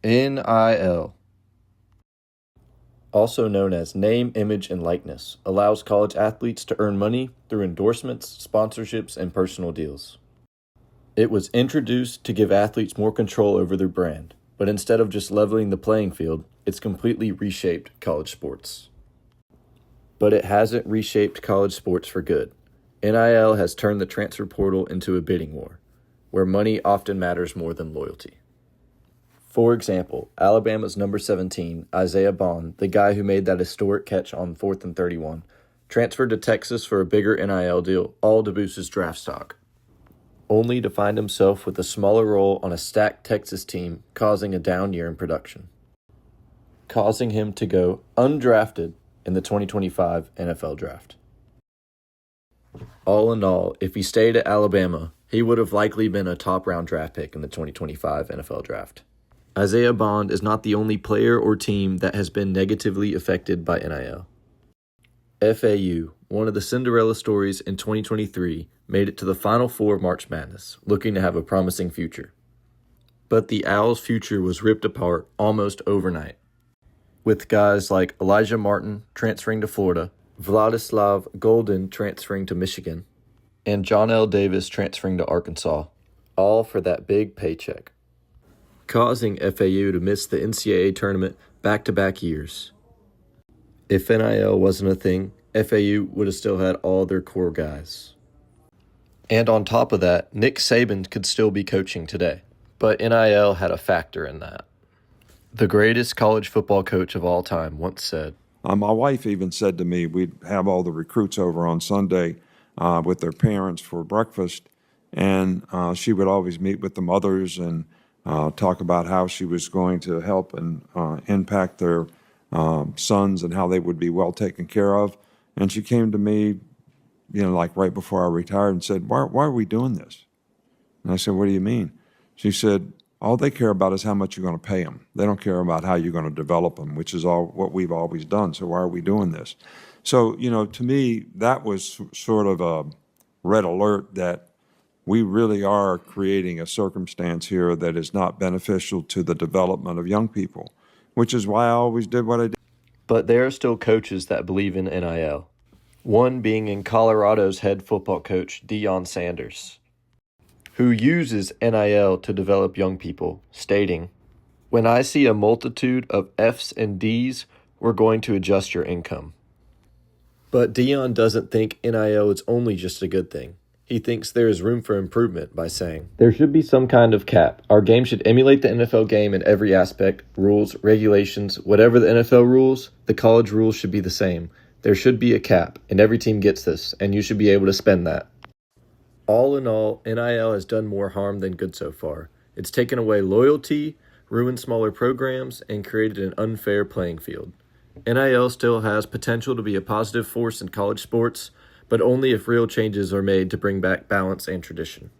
NIL, also known as name, image, and likeness, allows college athletes to earn money through endorsements, sponsorships, and personal deals. It was introduced to give athletes more control over their brand, but instead of just leveling the playing field, it's completely reshaped college sports. But it hasn't reshaped college sports for good. NIL has turned the transfer portal into a bidding war, where money often matters more than loyalty. For example, Alabama's number 17, Isaiah Bond, the guy who made that historic catch on 4th and 31, transferred to Texas for a bigger NIL deal, all to boost his draft stock, only to find himself with a smaller role on a stacked Texas team, causing a down year in production, causing him to go undrafted in the 2025 NFL Draft. All in all, if he stayed at Alabama, he would have likely been a top-round draft pick in the 2025 NFL Draft. Isaiah Bond is not the only player or team that has been negatively affected by NIL. FAU, one of the Cinderella stories in 2023, made it to the Final Four of March Madness, looking to have a promising future. But the Owls' future was ripped apart almost overnight, with guys like Elijah Martin transferring to Florida, Vladislav Golden transferring to Michigan, and John L. Davis transferring to Arkansas, all for that big paycheck, causing FAU to miss the NCAA tournament back-to-back years. If NIL wasn't a thing, FAU would have still had all their core guys. And on top of that, Nick Saban could still be coaching today, but NIL had a factor in that. The greatest college football coach of all time once said, my wife even said to me, we'd have all the recruits over on Sunday with their parents for breakfast, and she would always meet with the mothers and talk about how she was going to help and impact their sons and how they would be well taken care of. And she came to me, like right before I retired and said, why are we doing this? And I said, what do you mean? She said, all they care about is how much you're going to pay them. They don't care about how you're going to develop them, which is all what we've always done. So why are we doing this? So, to me, that was sort of a red alert that we really are creating a circumstance here that is not beneficial to the development of young people, which is why I always did what I did. But there are still coaches that believe in NIL. One being in Colorado's head football coach, Deion Sanders, who uses NIL to develop young people, stating, "When I see a multitude of F's and D's, we're going to adjust your income." But Deion doesn't think NIL is only just a good thing. He thinks there is room for improvement by saying, "There should be some kind of cap. Our game should emulate the NFL game in every aspect, rules, regulations, whatever the NFL rules, the college rules should be the same. There should be a cap, and every team gets this, and you should be able to spend that." All in all, NIL has done more harm than good so far. It's taken away loyalty, ruined smaller programs, and created an unfair playing field. NIL still has potential to be a positive force in college sports, but only if real changes are made to bring back balance and tradition.